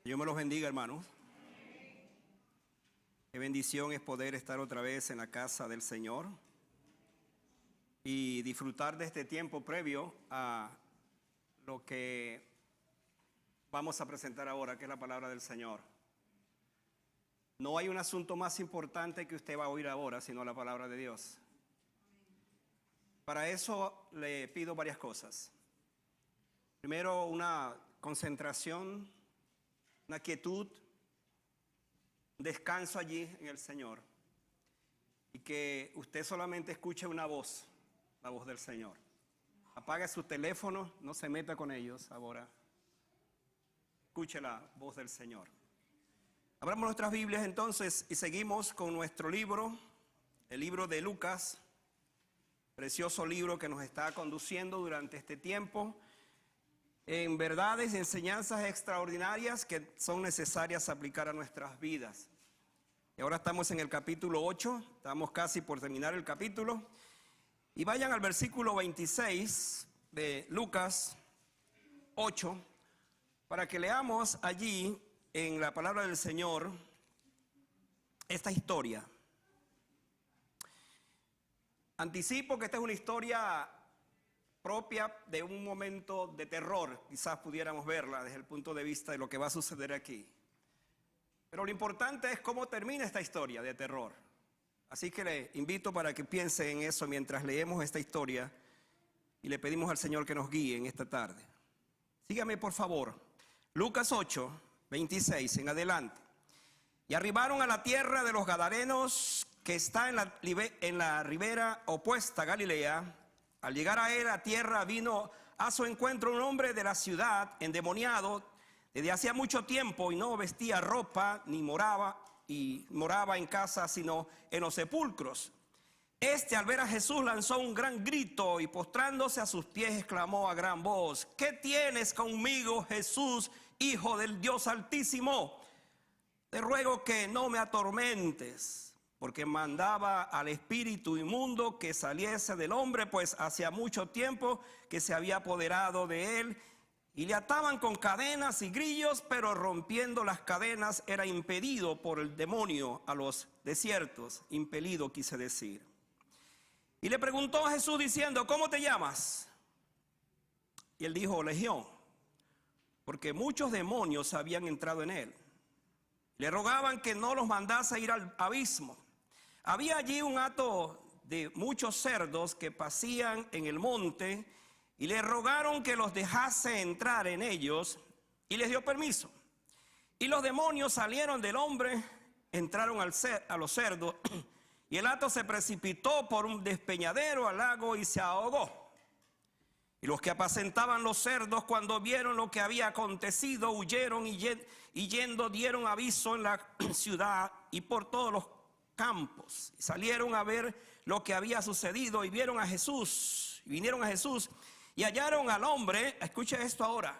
Dios me los bendiga, hermanos. Qué bendición es poder estar otra vez en la casa del Señor y disfrutar de este tiempo previo a lo que vamos a presentar ahora, que es la palabra del Señor. No hay un asunto más importante que usted va a oír ahora, sino la palabra de Dios. Para eso le pido varias cosas. Primero, una concentración, una quietud, descanso allí en el Señor, y que usted solamente escuche una voz, la voz del Señor. Apague su teléfono, no se meta con ellos ahora. Escuche la voz del Señor. Abramos nuestras Biblias entonces y seguimos con nuestro libro, el libro de Lucas, precioso libro que nos está conduciendo durante este tiempo en verdades y enseñanzas extraordinarias que son necesarias aplicar a nuestras vidas. Y ahora estamos en el capítulo 8, estamos casi por terminar el capítulo. Y vayan al versículo 26 de Lucas 8, para que leamos allí en la palabra del Señor esta historia. Anticipo que esta es una historia propia de un momento de terror, quizás pudiéramos verla desde el punto de vista de lo que va a suceder aquí. Pero lo importante es cómo termina esta historia de terror. Así que le invito para que piense en eso mientras leemos esta historia y le pedimos al Señor que nos guíe en esta tarde. Sígame por favor. Lucas 8, 26 en adelante. Y arribaron a la tierra de los Gadarenos, que está en la ribera opuesta a Galilea. Al llegar a él a tierra, vino a su encuentro un hombre de la ciudad, endemoniado desde hacía mucho tiempo, y no vestía ropa ni moraba en casa, sino en los sepulcros. Este, al ver a Jesús, lanzó un gran grito y postrándose a sus pies exclamó a gran voz: ¿qué tienes conmigo, Jesús, Hijo del Dios Altísimo? Te ruego que no me atormentes. Porque mandaba al espíritu inmundo que saliese del hombre, pues hacía mucho tiempo que se había apoderado de él, y le ataban con cadenas y grillos, pero rompiendo las cadenas era impedido por el demonio a los desiertos, impelido quise decir. Y le preguntó a Jesús diciendo: ¿cómo te llamas? Y él dijo: Legión, porque muchos demonios habían entrado en él. Le rogaban que no los mandase a ir al abismo. Había allí un hato de muchos cerdos que pasían en el monte, y le rogaron que los dejase entrar en ellos, y les dio permiso. Y los demonios salieron del hombre, entraron a los cerdos, y el hato se precipitó por un despeñadero al lago y se ahogó. Y los que apacentaban los cerdos, cuando vieron lo que había acontecido, huyeron y yendo dieron aviso en la ciudad y por todos los campos. Y salieron a ver lo que había sucedido y vieron a Jesús. Y vinieron a Jesús y hallaron al hombre, escucha esto ahora.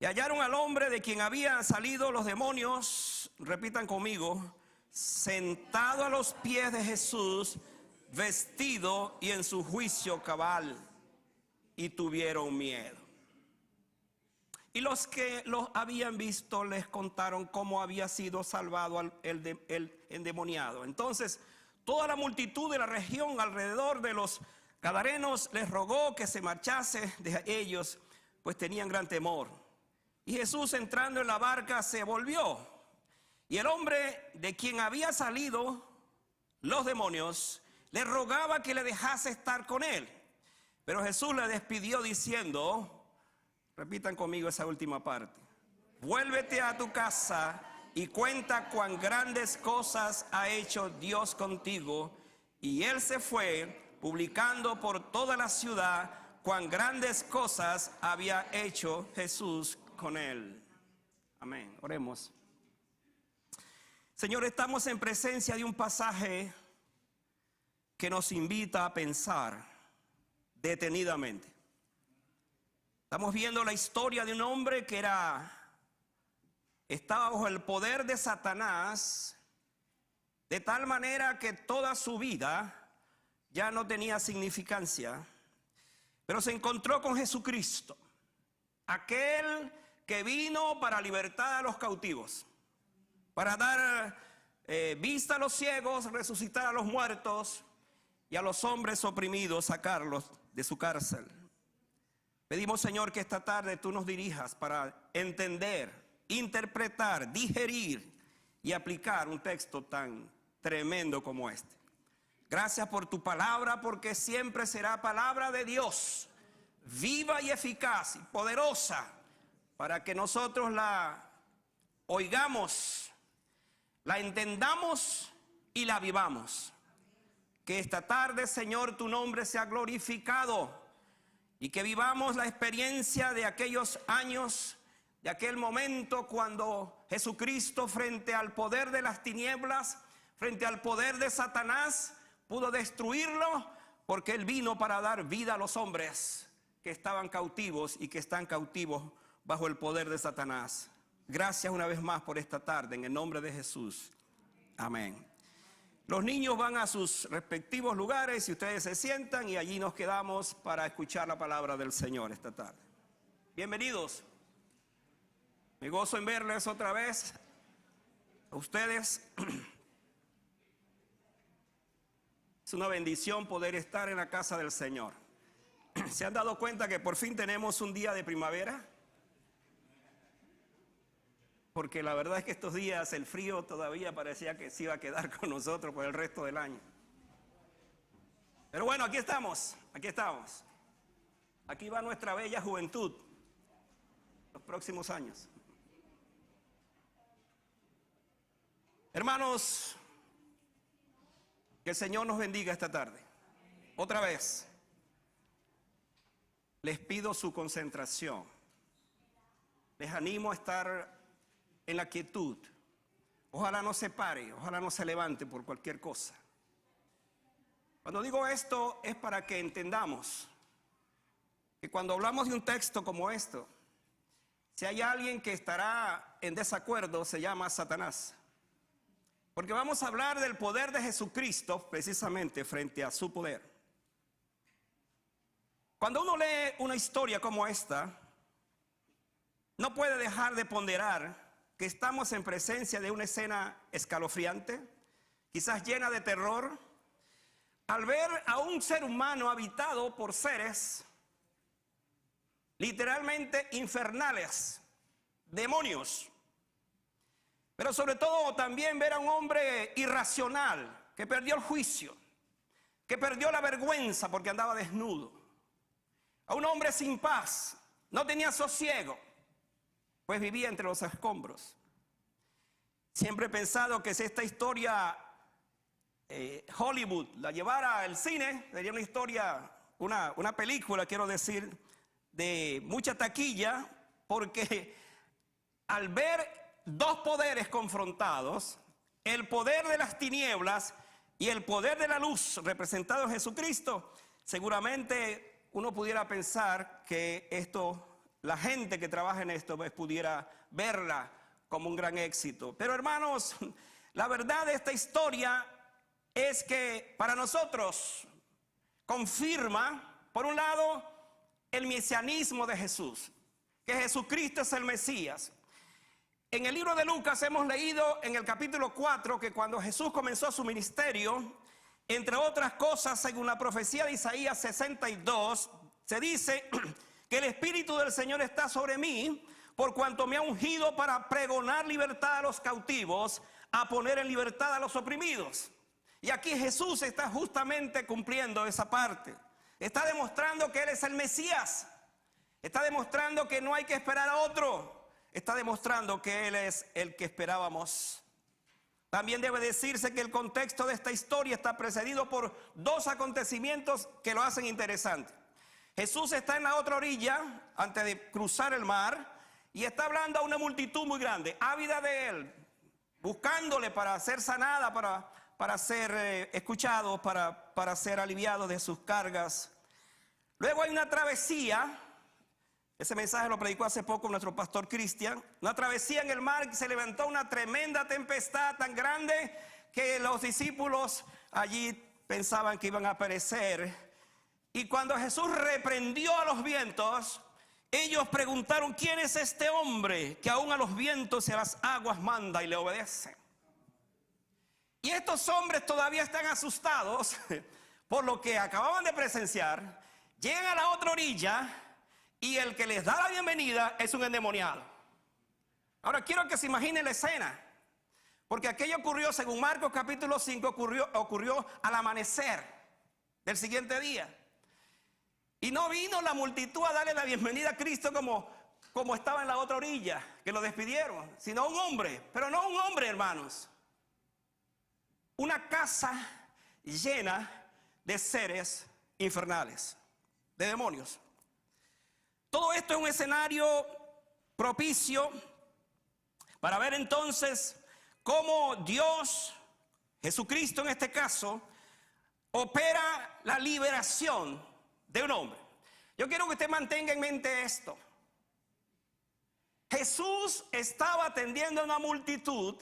Y hallaron al hombre de quien habían salido los demonios, repitan conmigo, sentado a los pies de Jesús, vestido y en su juicio cabal. Y tuvieron miedo. Y los que los habían visto les contaron cómo había sido salvado el endemoniado. Entonces toda la multitud de la región alrededor de los Gadarenos les rogó que se marchase de ellos, pues tenían gran temor. Y Jesús, entrando en la barca, se volvió. Y el hombre de quien había salido los demonios le rogaba que le dejase estar con él. Pero Jesús le despidió diciendo, repitan conmigo esa última parte: vuélvete a tu casa y cuenta cuán grandes cosas ha hecho Dios contigo. Y él se fue, publicando por toda la ciudad cuán grandes cosas había hecho Jesús con él. Amén. Oremos. Señor, estamos en presencia de un pasaje que nos invita a pensar detenidamente. Estamos viendo la historia de un hombre que estaba bajo el poder de Satanás, de tal manera que toda su vida ya no tenía significancia, pero se encontró con Jesucristo, aquel que vino para libertar a los cautivos, para dar vista a los ciegos, resucitar a los muertos y a los hombres oprimidos, sacarlos de su cárcel. Pedimos, Señor, que esta tarde tú nos dirijas para entender, interpretar, digerir y aplicar un texto tan tremendo como este. Gracias por tu palabra, porque siempre será palabra de Dios, viva y eficaz y poderosa, para que nosotros la oigamos, la entendamos y la vivamos. Que esta tarde, Señor, tu nombre sea glorificado y que vivamos la experiencia de aquellos años, de aquel momento cuando Jesucristo, frente al poder de las tinieblas, frente al poder de Satanás, pudo destruirlo, porque Él vino para dar vida a los hombres que estaban cautivos y que están cautivos bajo el poder de Satanás. Gracias una vez más por esta tarde, en el nombre de Jesús. Amén. Los niños van a sus respectivos lugares y ustedes se sientan y allí nos quedamos para escuchar la palabra del Señor esta tarde. Bienvenidos. Me gozo en verles otra vez a ustedes. Es una bendición poder estar en la casa del Señor. ¿Se han dado cuenta que por fin tenemos un día de primavera? Porque la verdad es que estos días el frío todavía parecía que se iba a quedar con nosotros por el resto del año. Pero bueno, aquí estamos, aquí estamos. Aquí va nuestra bella juventud, los próximos años. Hermanos, que el Señor nos bendiga esta tarde. Otra vez, les pido su concentración. Les animo a estar en la quietud. Ojalá no se pare, ojalá no se levante por cualquier cosa. Cuando digo esto es para que entendamos que cuando hablamos de un texto como esto, si hay alguien que estará en desacuerdo, se llama Satanás. Porque vamos a hablar del poder de Jesucristo precisamente frente a su poder. Cuando uno lee una historia como esta, no puede dejar de ponderar que estamos en presencia de una escena escalofriante, quizás llena de terror, al ver a un ser humano habitado por seres literalmente infernales, demonios. Pero sobre todo también ver a un hombre irracional que perdió el juicio, que perdió la vergüenza porque andaba desnudo. A un hombre sin paz, no tenía sosiego, pues vivía entre los escombros. Siempre he pensado que si esta historia Hollywood la llevara al cine, sería una historia, una película, quiero decir, de mucha taquilla, porque al ver dos poderes confrontados, el poder de las tinieblas y el poder de la luz representado en Jesucristo, seguramente uno pudiera pensar que esto, la gente que trabaja en esto, pues pudiera verla como un gran éxito. Pero hermanos, la verdad de esta historia es que para nosotros confirma, por un lado, el mesianismo de Jesús, que Jesucristo es el Mesías. En el libro de Lucas hemos leído en el capítulo 4 que cuando Jesús comenzó su ministerio, entre otras cosas, según la profecía de Isaías 62, se dice que el Espíritu del Señor está sobre mí, por cuanto me ha ungido para pregonar libertad a los cautivos, a poner en libertad a los oprimidos. Y aquí Jesús está justamente cumpliendo esa parte. Está demostrando que Él es el Mesías. Está demostrando que no hay que esperar a otro. Está demostrando que Él es el que esperábamos. También debe decirse que el contexto de esta historia está precedido por dos acontecimientos que lo hacen interesante. Jesús está en la otra orilla, antes de cruzar el mar, y está hablando a una multitud muy grande, ávida de Él, buscándole para ser sanada, para ser escuchados, para ser aliviados de sus cargas. Luego hay una travesía. Ese mensaje lo predicó hace poco nuestro pastor Cristian. Una travesía en el mar, que se levantó una tremenda tempestad tan grande que los discípulos allí pensaban que iban a perecer. Y cuando Jesús reprendió a los vientos ellos preguntaron: ¿quién es este hombre que aún a los vientos y a las aguas manda y le obedece? Y estos hombres todavía están asustados por lo que acababan de presenciar. Llegan a la otra orilla y el que les da la bienvenida es un endemoniado. Ahora quiero que se imaginen la escena, porque aquello ocurrió, según Marcos capítulo 5, ocurrió al amanecer del siguiente día. Y no vino la multitud a darle la bienvenida a Cristo como estaba en la otra orilla, que lo despidieron, sino un hombre. Pero no un hombre, hermanos. Una casa llena de seres infernales, de demonios. Todo esto es un escenario propicio para ver entonces cómo Dios, Jesucristo en este caso, opera la liberación de un hombre. Yo quiero que usted mantenga en mente esto. Jesús estaba atendiendo a una multitud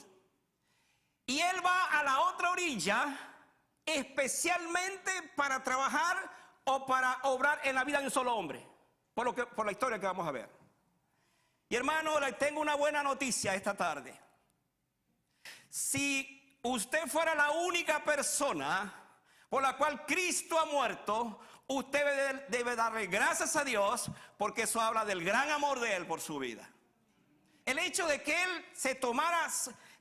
y él va a la otra orilla especialmente para trabajar o para obrar en la vida de un solo hombre, por la historia que vamos a ver. Y hermano, le tengo una buena noticia esta tarde. Si usted fuera la única persona por la cual Cristo ha muerto, usted debe darle gracias a Dios, porque eso habla del gran amor de Él por su vida. El hecho de que Él se tomara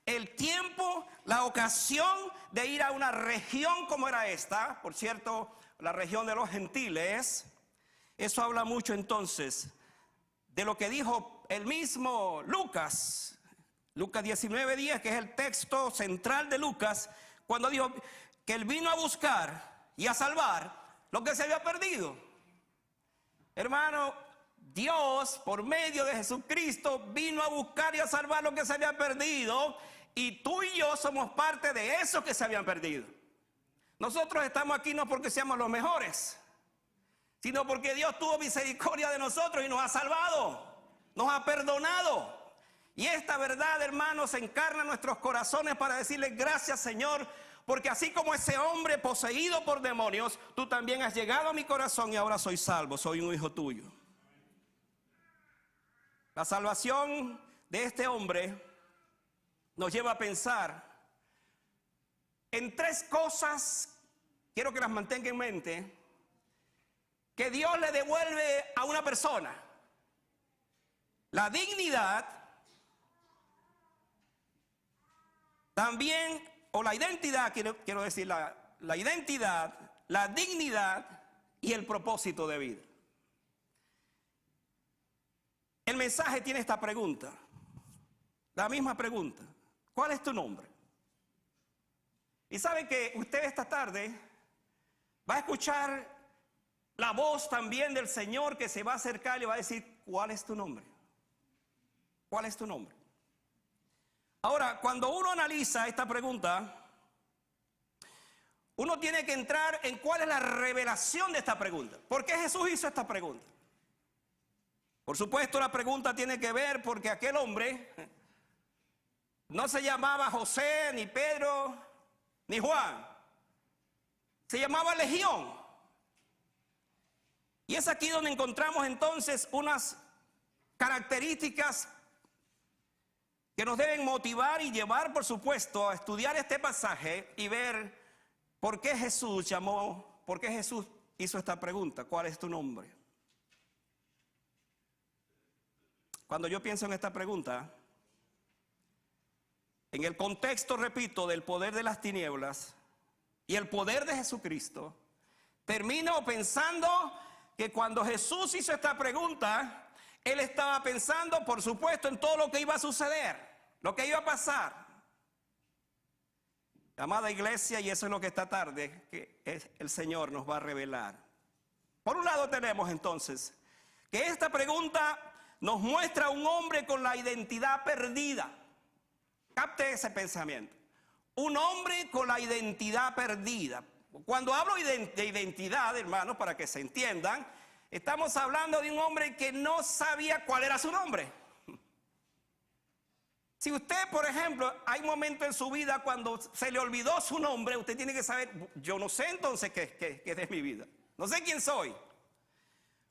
el tiempo, la ocasión de ir a una región como era esta, por cierto, la región de los gentiles, eso habla mucho entonces de lo que dijo el mismo Lucas 19:10, que es el texto central de Lucas, cuando dijo que Él vino a buscar y a salvar lo que se había perdido. Hermano, Dios por medio de Jesucristo vino a buscar y a salvar lo que se había perdido, y tú y yo somos parte de eso que se habían perdido. Nosotros estamos aquí no porque seamos los mejores, sino porque Dios tuvo misericordia de nosotros y nos ha salvado, nos ha perdonado. Y esta verdad, hermanos, se encarna en nuestros corazones para decirle: gracias, Señor, porque así como ese hombre poseído por demonios, tú también has llegado a mi corazón y ahora soy salvo, soy un hijo tuyo. La salvación de este hombre nos lleva a pensar en tres cosas, quiero que las mantenga en mente, que Dios le devuelve a una persona: la dignidad, también, o la identidad, quiero decir, la identidad, la dignidad y el propósito de vida. El mensaje tiene esta pregunta, la misma pregunta: ¿cuál es tu nombre? Y sabe que usted esta tarde va a escuchar la voz también del Señor, que se va a acercar y le va a decir: ¿cuál es tu nombre? ¿Cuál es tu nombre? Ahora, cuando uno analiza esta pregunta, uno tiene que entrar en cuál es la revelación de esta pregunta. ¿Por qué Jesús hizo esta pregunta? Por supuesto, la pregunta tiene que ver porque aquel hombre no se llamaba José, ni Pedro, ni Juan. Se llamaba Legión. Y es aquí donde encontramos entonces unas características que nos deben motivar y llevar, por supuesto, a estudiar este pasaje y ver por qué Jesús hizo esta pregunta: ¿cuál es tu nombre? Cuando yo pienso en esta pregunta, en el contexto, repito, del poder de las tinieblas y el poder de Jesucristo, termino pensando que cuando Jesús hizo esta pregunta, Él estaba pensando, por supuesto, en todo lo que iba a suceder, lo que iba a pasar. Amada iglesia, y eso es lo que esta tarde que el Señor nos va a revelar. Por un lado tenemos entonces que esta pregunta nos muestra a un hombre con la identidad perdida. Capte ese pensamiento. Un hombre con la identidad perdida. Cuando hablo de identidad, hermanos, para que se entiendan, estamos hablando de un hombre que no sabía cuál era su nombre. Si usted, por ejemplo, hay momentos en su vida cuando se le olvidó su nombre, usted tiene que saber: yo no sé entonces qué es mi vida. No sé quién soy.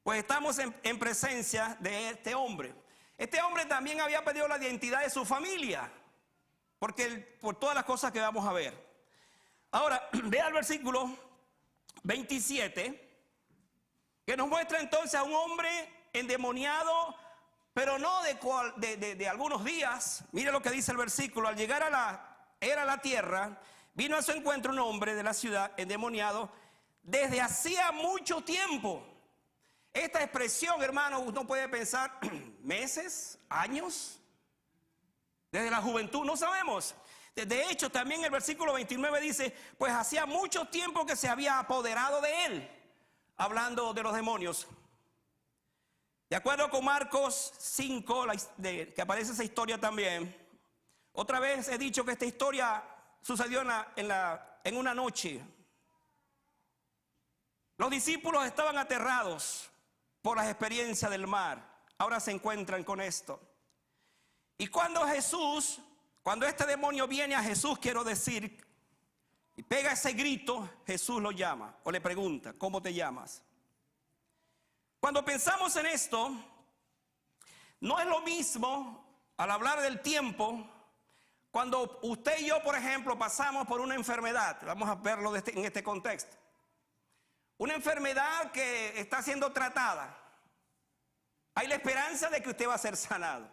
Pues estamos en presencia de este hombre. Este hombre también había perdido la identidad de su familia, por todas las cosas que vamos a ver. Ahora, vea el versículo 27, que nos muestra entonces a un hombre endemoniado, pero no de algunos días. Mire lo que dice el versículo: al llegar a la tierra, vino a su encuentro un hombre de la ciudad endemoniado desde hacía mucho tiempo. Esta expresión, hermano, uno puede pensar meses, años, desde la juventud, no sabemos. De hecho, también el versículo 29 dice, pues hacía mucho tiempo que se había apoderado de él, hablando de los demonios. De acuerdo con Marcos 5, que aparece esa historia también, otra vez he dicho que esta historia sucedió en una noche. Los discípulos estaban aterrados por las experiencias del mar. Ahora se encuentran con esto. Y cuando este demonio viene a Jesús, quiero decir, y pega ese grito, Jesús lo llama o le pregunta, ¿cómo te llamas? Cuando pensamos en esto, no es lo mismo al hablar del tiempo, cuando usted y yo, por ejemplo, pasamos por una enfermedad. Vamos a verlo en este contexto. Una enfermedad que está siendo tratada. Hay la esperanza de que usted va a ser sanado.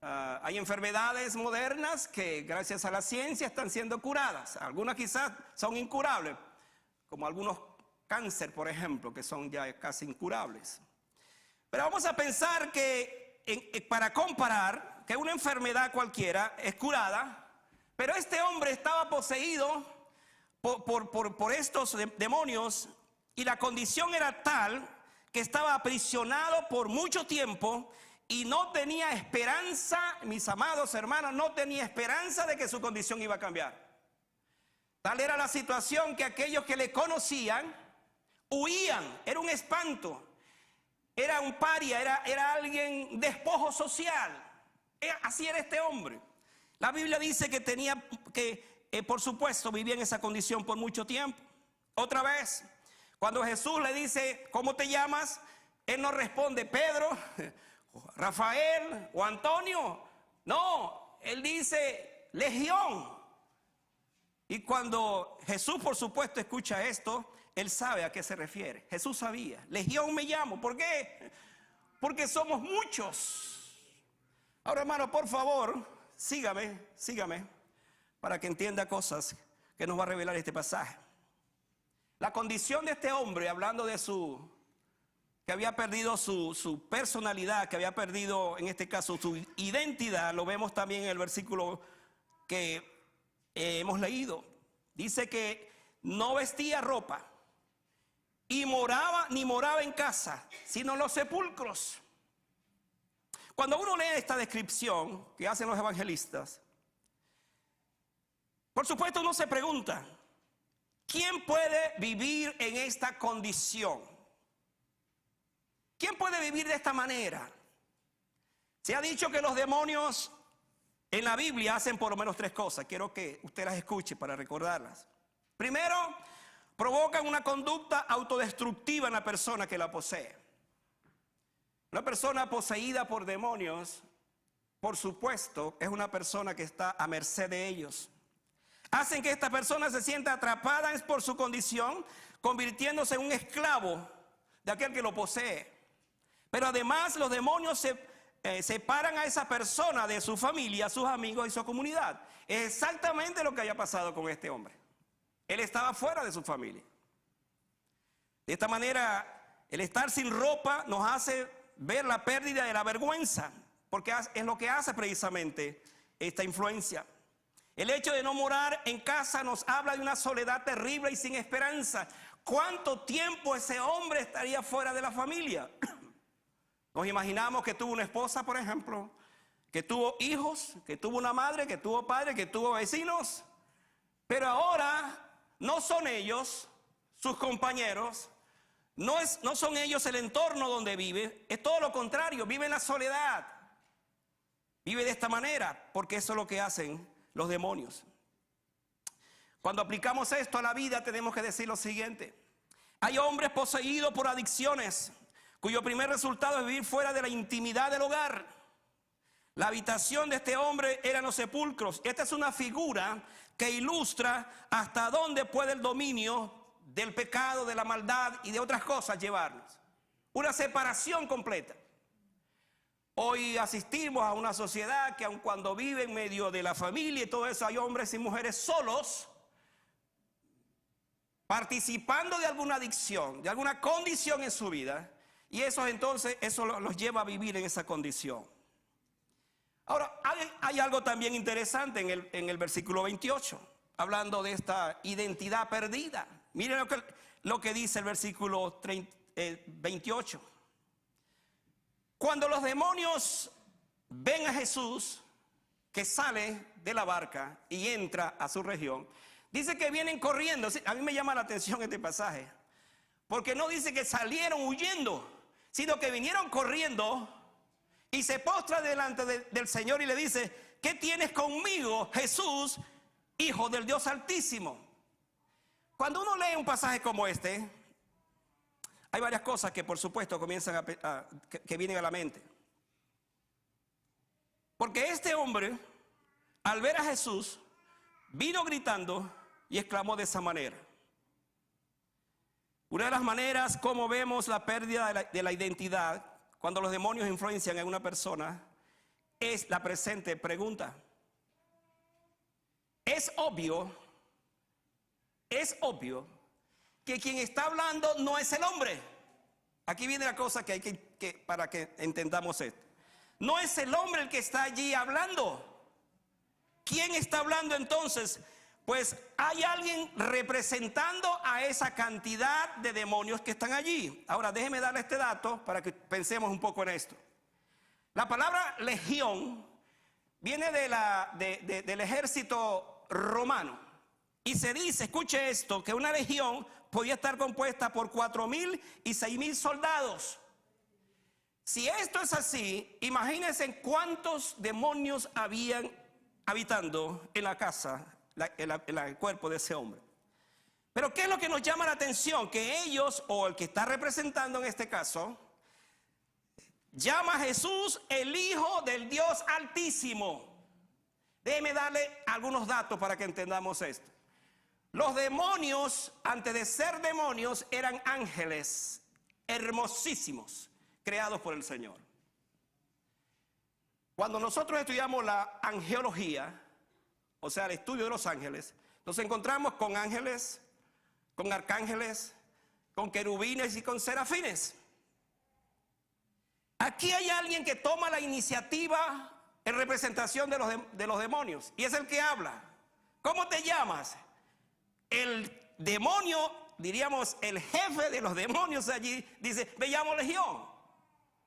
Hay enfermedades modernas que gracias a la ciencia están siendo curadas. Algunas quizás son incurables, como algunos cáncer, por ejemplo, que son ya casi incurables. Pero vamos a pensar que para comparar, que una enfermedad cualquiera es curada, pero este hombre estaba poseído por estos demonios, y la condición era tal que estaba aprisionado por mucho tiempo y no tenía esperanza, mis amados hermanos, no tenía esperanza de que su condición iba a cambiar. Tal era la situación que aquellos que le conocían huían. Era un espanto, era un paria, era alguien despojo social. Así era este hombre. La Biblia dice que por supuesto vivía en esa condición por mucho tiempo. Otra vez, cuando Jesús le dice, ¿cómo te llamas?, él no responde Pedro, Rafael o Antonio. No, él dice Legión. Y cuando Jesús, por supuesto, escucha esto, él sabe a qué se refiere. Jesús sabía, Legión me llamo. ¿Por qué? Porque somos muchos. Ahora, hermano, por favor, sígame, para que entienda cosas que nos va a revelar este pasaje. La condición de este hombre, hablando de que había perdido su personalidad, que había perdido, en este caso, su identidad, lo vemos también en el versículo que hemos leído. Dice que no vestía ropa y ni moraba en casa, sino en los sepulcros. Cuando uno lee esta descripción que hacen los evangelistas, por supuesto uno se pregunta, ¿quién puede vivir en esta condición? ¿Quién puede vivir de esta manera? Se ha dicho que los demonios en la Biblia hacen por lo menos 3 cosas. Quiero que usted las escuche para recordarlas. Primero, provocan una conducta autodestructiva en la persona que la posee. Una persona poseída por demonios, por supuesto, es una persona que está a merced de ellos. Hacen que esta persona se sienta atrapada por su condición, convirtiéndose en un esclavo de aquel que lo posee. Pero además los demonios separan a esa persona de su familia, sus amigos y su comunidad. Es exactamente lo que haya pasado con este hombre. Él estaba fuera de su familia. De esta manera, el estar sin ropa nos hace ver la pérdida de la vergüenza, porque es lo que hace precisamente esta influencia. El hecho de no morar en casa nos habla de una soledad terrible y sin esperanza. ¿Cuánto tiempo ese hombre estaría fuera de la familia? Nos imaginamos que tuvo una esposa, por ejemplo, que tuvo hijos, que tuvo una madre, que tuvo padre, que tuvo vecinos, pero ahora no son ellos sus compañeros, no son ellos el entorno donde vive, es todo lo contrario, vive en la soledad, vive de esta manera, porque eso es lo que hacen los demonios. Cuando aplicamos esto a la vida tenemos que decir lo siguiente: Hay hombres poseídos por adicciones, cuyo primer resultado es vivir fuera de la intimidad del hogar. La habitación de este hombre eran los sepulcros. Esta es una figura que ilustra hasta dónde puede el dominio del pecado, de la maldad y de otras cosas llevarnos. Una separación completa. Hoy asistimos a una sociedad que aun cuando vive en medio de la familia y todo eso, hay hombres y mujeres solos, participando de alguna adicción, de alguna condición en su vida, y eso entonces, eso los lleva a vivir en esa condición. Ahora, hay algo también interesante en el versículo 28, hablando de esta identidad perdida. Miren lo que dice el versículo 28. Cuando los demonios ven a Jesús que sale de la barca y entra a su región, dice que vienen corriendo. A mí me llama la atención este pasaje, porque no dice que salieron huyendo, sino que vinieron corriendo y se postra delante del Señor y le dice: ¿qué tienes conmigo, Jesús, Hijo del Dios Altísimo? Cuando uno lee un pasaje como este, hay varias cosas que por supuesto comienzan que vienen a la mente. Porque este hombre, al ver a Jesús, vino gritando y exclamó de esa manera. Una de las maneras como vemos la pérdida de la identidad cuando los demonios influencian en una persona es la presente pregunta. Es obvio que quien está hablando no es el hombre. Aquí viene la cosa que hay que para que entendamos esto. No es el hombre el que está allí hablando. ¿Quién está hablando entonces? Pues hay alguien representando a esa cantidad de demonios que están allí. Ahora déjeme darle este dato para que pensemos un poco en esto. La palabra legión viene del ejército romano. Y se dice, escuche esto, que una legión podía estar compuesta por 4,000 y 6,000 soldados. Si esto es así, imagínense cuántos demonios habían habitando en la casa, en el cuerpo de ese hombre. Pero ¿qué es lo que nos llama la atención? Que ellos, o el que está representando en este caso, llama a Jesús el Hijo del Dios Altísimo. Déjeme darle algunos datos para que entendamos esto. Los demonios, antes de ser demonios, eran ángeles hermosísimos, creados por el Señor. Cuando nosotros estudiamos la angelología, o sea, el estudio de los ángeles, nos encontramos con ángeles, con arcángeles, con querubines y con serafines. Aquí hay alguien que toma la iniciativa en representación de los demonios, y es el que habla. ¿Cómo te llamas? El demonio, diríamos el jefe de los demonios allí, dice: me llamo Legión,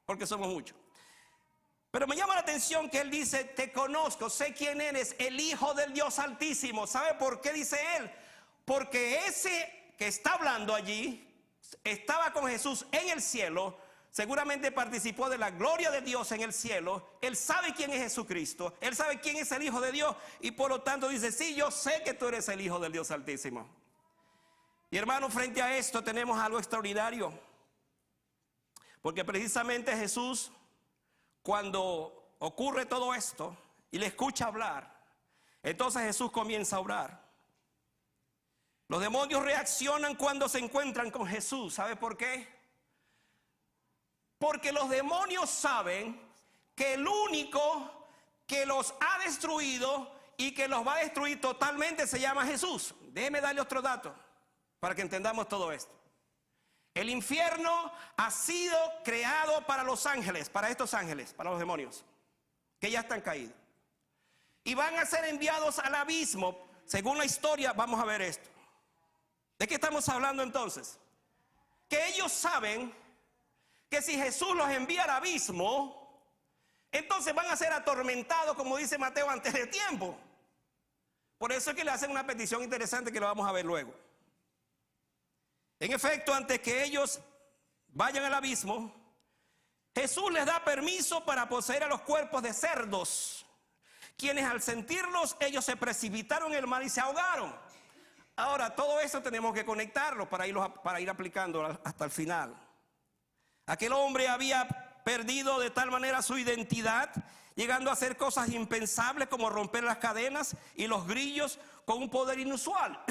porque somos muchos. Pero me llama la atención que él dice: te conozco, sé quién eres, el Hijo del Dios Altísimo. ¿Sabe por qué dice él? Porque ese que está hablando allí estaba con Jesús en el cielo, seguramente participó de la gloria de Dios en el cielo. Él sabe quién es Jesucristo, él sabe quién es el Hijo de Dios, y por lo tanto dice: sí, yo sé que tú eres el Hijo del Dios Altísimo. Y hermano, frente a esto tenemos algo extraordinario, porque precisamente Jesús, cuando ocurre todo esto y le escucha hablar, entonces Jesús comienza a orar. Los demonios reaccionan cuando se encuentran con Jesús. ¿Sabe por qué? Porque los demonios saben que el único que los ha destruido y que los va a destruir totalmente se llama Jesús. Déjeme darle otro dato para que entendamos todo esto. El infierno ha sido creado para los ángeles, para estos ángeles, para los demonios, que ya están caídos. Y van a ser enviados al abismo. Según la historia, vamos a ver esto. ¿De qué estamos hablando entonces? Que ellos saben que si Jesús los envía al abismo, entonces van a ser atormentados, como dice Mateo, antes de tiempo. Por eso es que le hacen una petición interesante que lo vamos a ver luego. En efecto, antes que ellos vayan al abismo, Jesús les da permiso para poseer a los cuerpos de cerdos, quienes al sentirlos, ellos se precipitaron en el mar y se ahogaron. Ahora, todo eso tenemos que conectarlo para ir aplicando hasta el final. Aquel hombre había perdido de tal manera su identidad, llegando a hacer cosas impensables como romper las cadenas y los grillos con un poder inusual.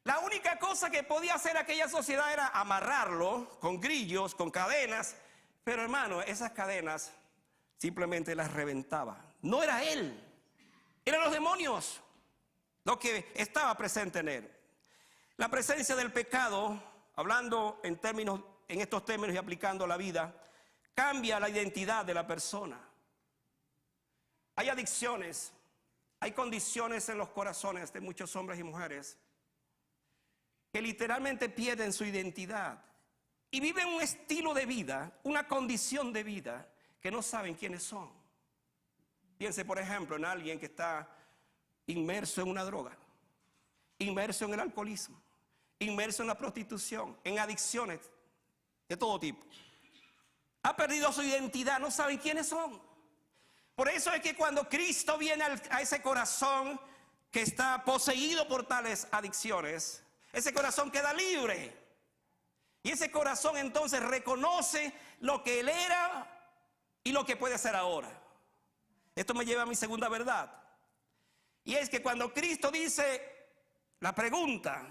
La única cosa que podía hacer aquella sociedad era amarrarlo con grillos, con cadenas. Pero hermano, esas cadenas simplemente las reventaba. No era él, eran los demonios lo que estaba presente en él. La presencia del pecado, hablando en estos términos y aplicando la vida, cambia la identidad de la persona. Hay adicciones, hay condiciones en los corazones de muchos hombres y mujeres que literalmente pierden su identidad y viven un estilo de vida, una condición de vida que no saben quiénes son. Piense, por ejemplo, en alguien que está inmerso en una droga, inmerso en el alcoholismo, inmerso en la prostitución, en adicciones de todo tipo. Ha perdido su identidad, no saben quiénes son. Por eso es que cuando Cristo viene a ese corazón que está poseído por tales adicciones, ese corazón queda libre. Y ese corazón entonces reconoce lo que él era y lo que puede ser ahora. Esto me lleva a mi segunda verdad. Y es que cuando Cristo dice la pregunta,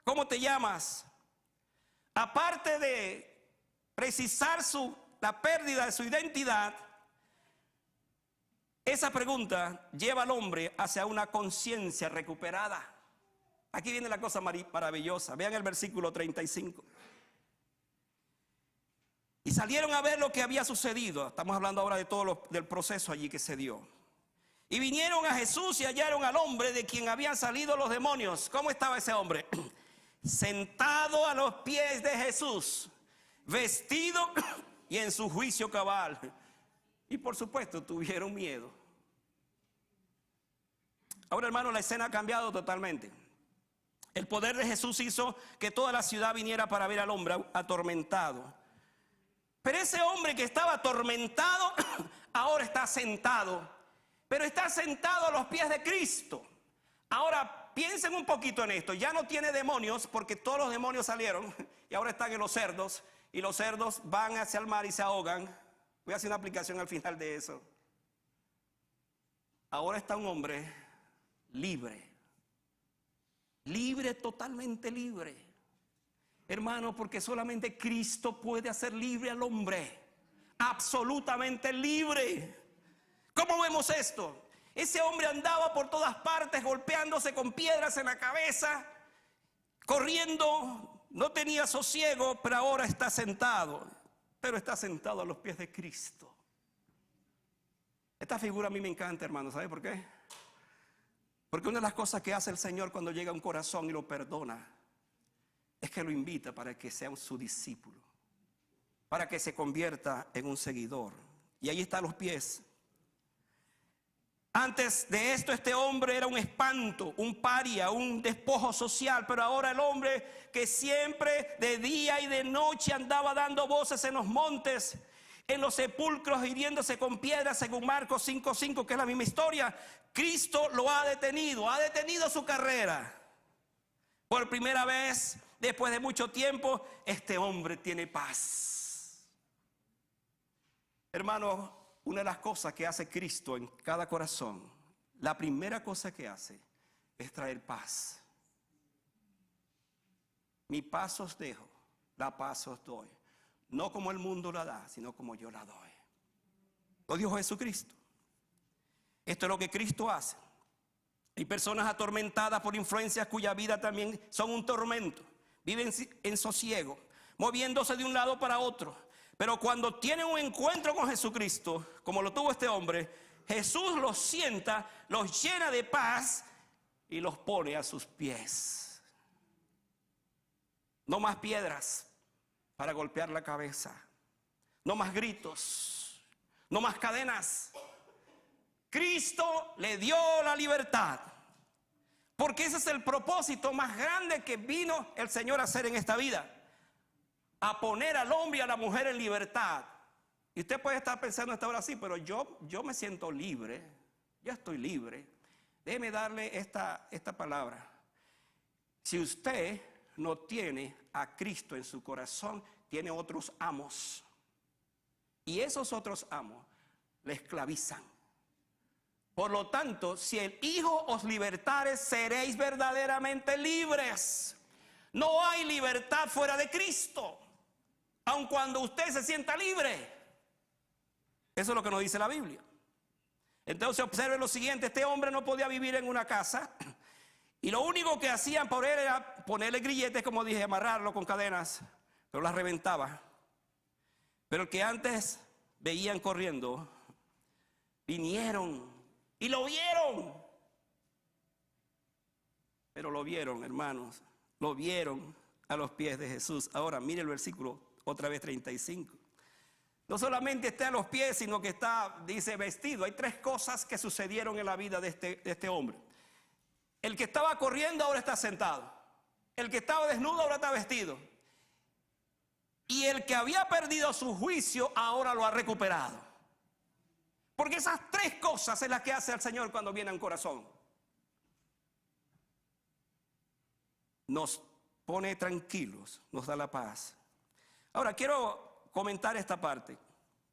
¿cómo te llamas? Aparte de precisar la pérdida de su identidad, esa pregunta lleva al hombre hacia una conciencia recuperada. Aquí viene la cosa maravillosa. Vean el versículo 35. Y salieron a ver lo que había sucedido. Estamos hablando ahora de todo del proceso allí que se dio. Y vinieron a Jesús y hallaron al hombre de quien habían salido los demonios. ¿Cómo estaba ese hombre? Sentado a los pies de Jesús, vestido y en su juicio cabal. Y por supuesto tuvieron miedo. Ahora, hermano, la escena ha cambiado totalmente. El poder de Jesús hizo que toda la ciudad viniera para ver al hombre atormentado. Pero ese hombre que estaba atormentado ahora está sentado. Pero está sentado a los pies de Cristo. Ahora piensen un poquito en esto. Ya no tiene demonios porque todos los demonios salieron y ahora están en los cerdos. Y los cerdos van hacia el mar y se ahogan. Voy a hacer una aplicación al final de eso. Ahora está un hombre libre. Libre, totalmente libre. Hermano, porque solamente Cristo puede hacer libre al hombre. Absolutamente libre. ¿Cómo vemos esto? Ese hombre andaba por todas partes golpeándose con piedras en la cabeza, corriendo, no tenía sosiego, pero ahora está sentado. Pero está sentado a los pies de Cristo. Esta figura a mí me encanta, hermano. ¿Sabe por qué? Porque una de las cosas que hace el Señor cuando llega a un corazón y lo perdona es que lo invita para que sea su discípulo, para que se convierta en un seguidor. Y ahí está a los pies. Antes de esto, este hombre era un espanto, un paria, un despojo social. Pero ahora el hombre que siempre de día y de noche andaba dando voces en los montes, en los sepulcros, hiriéndose con piedras, según Marcos 5:5, que es la misma historia, Cristo lo ha detenido su carrera. Por primera vez, después de mucho tiempo, este hombre tiene paz. Hermano, una de las cosas que hace Cristo en cada corazón, la primera cosa que hace es traer paz. Mi paz os dejo, la paz os doy. No como el mundo la da, sino como yo la doy. Lo dijo Jesucristo. Esto es lo que Cristo hace. Hay personas atormentadas por influencias cuya vida también son un tormento. Viven en sosiego, moviéndose de un lado para otro. Pero cuando tienen un encuentro con Jesucristo, como lo tuvo este hombre, Jesús los sienta, los llena de paz y los pone a sus pies. No más piedras para golpear la cabeza. No más gritos. No más cadenas. Cristo le dio la libertad. Porque ese es el propósito más grande que vino el Señor a hacer en esta vida. A poner al hombre y a la mujer en libertad. Y usted puede estar pensando esta hora así, pero yo me siento libre. Yo estoy libre. Déjeme darle esta palabra. Si usted no tiene a Cristo en su corazón, tiene otros amos. Y esos otros amos le esclavizan. Por lo tanto, si el Hijo os libertare, seréis verdaderamente libres. No hay libertad fuera de Cristo, aun cuando usted se sienta libre. Eso es lo que nos dice la Biblia. Entonces observe lo siguiente: este hombre no podía vivir en una casa, y lo único que hacían por él era ponerle grilletes, como dije, amarrarlo con cadenas, pero las reventaba. Pero el que antes veían corriendo, vinieron y lo vieron. Pero lo vieron, hermanos, lo vieron a los pies de Jesús. Ahora mire el versículo otra vez 35. No solamente está a los pies, sino que está, dice, vestido. Hay tres cosas que sucedieron en la vida de este hombre. El que estaba corriendo ahora está sentado. El que estaba desnudo ahora está vestido. Y el que había perdido su juicio ahora lo ha recuperado. Porque esas tres cosas es las que hace el Señor cuando viene a un corazón. Nos pone tranquilos, nos da la paz. Ahora quiero comentar esta parte,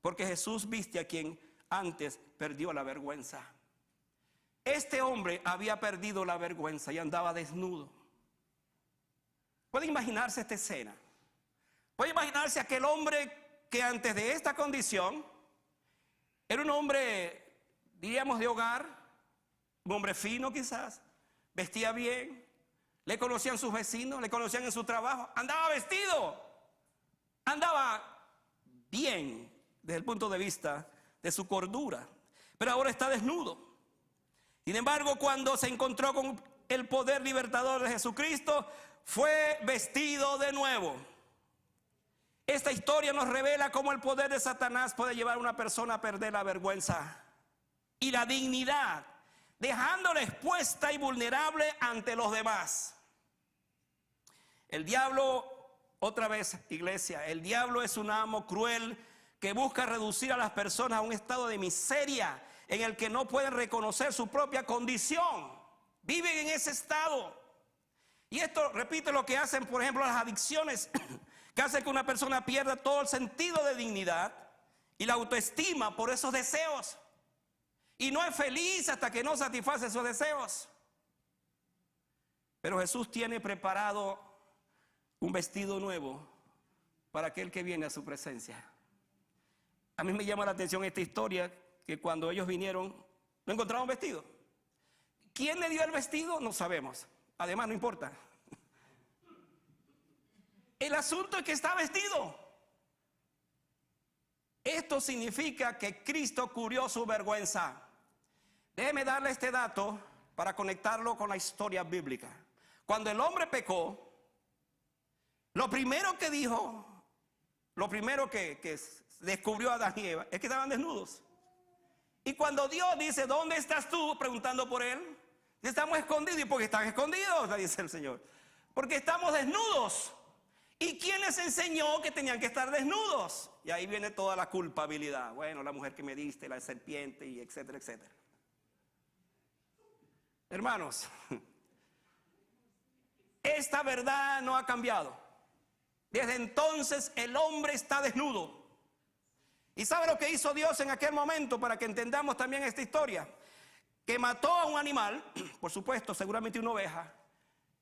porque Jesús viste a quien antes perdió la vergüenza. Este hombre había perdido la vergüenza y andaba desnudo. ¿Puede imaginarse esta escena? ¿Puede imaginarse aquel hombre que antes de esta condición era un hombre, diríamos, de hogar, un hombre fino quizás, vestía bien, le conocían sus vecinos, le conocían en su trabajo, andaba vestido, andaba bien desde el punto de vista de su cordura, pero ahora está desnudo. Sin embargo, cuando se encontró con el poder libertador de Jesucristo, fue vestido de nuevo. Esta historia nos revela cómo el poder de Satanás puede llevar a una persona a perder la vergüenza y la dignidad, dejándola expuesta y vulnerable ante los demás. El diablo, otra vez, iglesia, el diablo es un amo cruel que busca reducir a las personas a un estado de miseria en el que no pueden reconocer su propia condición. Viven en ese estado. Y esto, repite, lo que hacen, por ejemplo, las adicciones, que hace que una persona pierda todo el sentido de dignidad y la autoestima por esos deseos. Y no es feliz hasta que no satisface esos deseos. Pero Jesús tiene preparado un vestido nuevo para aquel que viene a su presencia. A mí me llama la atención esta historia, que cuando ellos vinieron, no encontraron vestido. ¿Quién le dio el vestido? No sabemos. Además, no importa. El asunto es que está vestido. Esto significa que Cristo cubrió su vergüenza. Déjeme darle este dato para conectarlo con la historia bíblica. Cuando el hombre pecó, lo primero que dijo, lo primero que descubrió Adán y Eva, es que estaban desnudos. Y cuando Dios dice, ¿dónde estás tú? Preguntando por él, estamos escondidos. ¿Y por qué están escondidos? Dice el Señor. Porque estamos desnudos. ¿Y quién les enseñó que tenían que estar desnudos? Y ahí viene toda la culpabilidad. Bueno, la mujer que me diste, la serpiente, y etcétera, etcétera. Hermanos, esta verdad no ha cambiado. Desde entonces el hombre está desnudo. ¿Y sabe lo que hizo Dios en aquel momento para que entendamos también esta historia? Que mató a un animal, por supuesto, seguramente una oveja,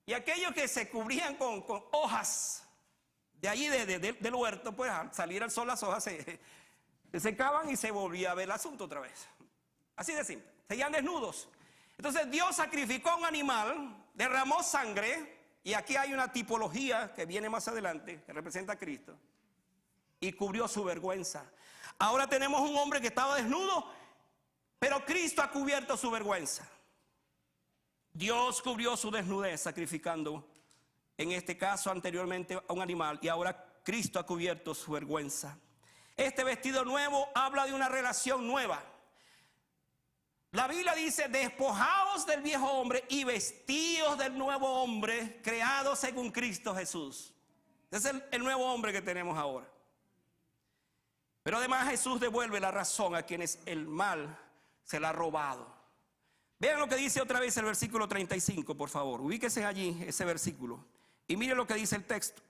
y aquellos que se cubrían con hojas de allí del huerto, pues al salir al sol las hojas se secaban y se volvía a ver el asunto otra vez. Así de simple, seguían desnudos. Entonces Dios sacrificó a un animal, derramó sangre, y aquí hay una tipología que viene más adelante, que representa a Cristo, y cubrió su vergüenza. Ahora tenemos un hombre que estaba desnudo, pero Cristo ha cubierto su vergüenza. Dios cubrió su desnudez sacrificando, en este caso anteriormente, a un animal, y ahora Cristo ha cubierto su vergüenza. Este vestido nuevo habla de una relación nueva. La Biblia dice, despojaos del viejo hombre y vestíos del nuevo hombre creado según Cristo Jesús. Ese es el nuevo hombre que tenemos ahora. Pero además Jesús devuelve la razón a quienes el mal se la ha robado. Vean lo que dice otra vez el versículo 35, por favor. Ubíquense allí, ese versículo. Y miren lo que dice el texto.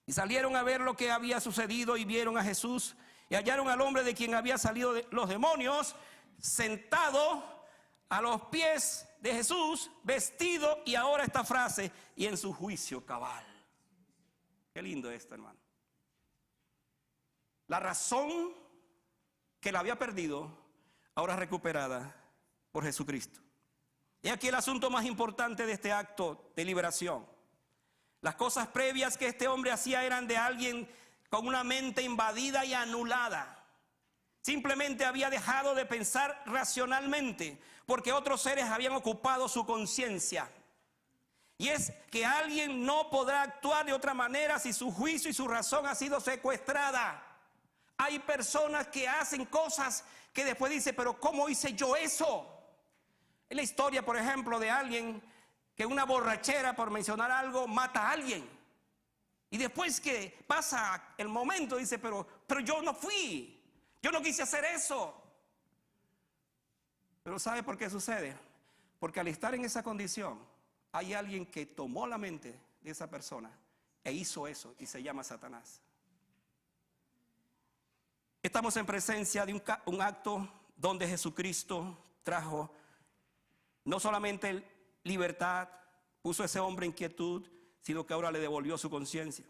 Y salieron a ver lo que había sucedido y vieron a Jesús y hallaron al hombre de quien había salido los demonios sentado a los pies de Jesús, vestido, y ahora esta frase, y en su juicio cabal. Qué lindo esto, hermano. La razón que la había perdido, ahora recuperada por Jesucristo. Y aquí el asunto más importante de este acto de liberación. Las cosas previas que este hombre hacía eran de alguien con una mente invadida y anulada. Simplemente había dejado de pensar racionalmente porque otros seres habían ocupado su conciencia. Y es que alguien no podrá actuar de otra manera si su juicio y su razón ha sido secuestrada. Hay personas que hacen cosas que después dicen, pero ¿cómo hice yo eso? Es la historia, por ejemplo, de alguien que una borrachera, por mencionar algo, mata a alguien. Y después que pasa el momento, dice, pero yo no fui, yo no quise hacer eso. Pero ¿sabe por qué sucede? Porque al estar en esa condición, hay alguien que tomó la mente de esa persona e hizo eso, y se llama Satanás. Estamos en presencia de un acto donde Jesucristo trajo no solamente libertad, puso a ese hombre en quietud, sino que ahora le devolvió su conciencia.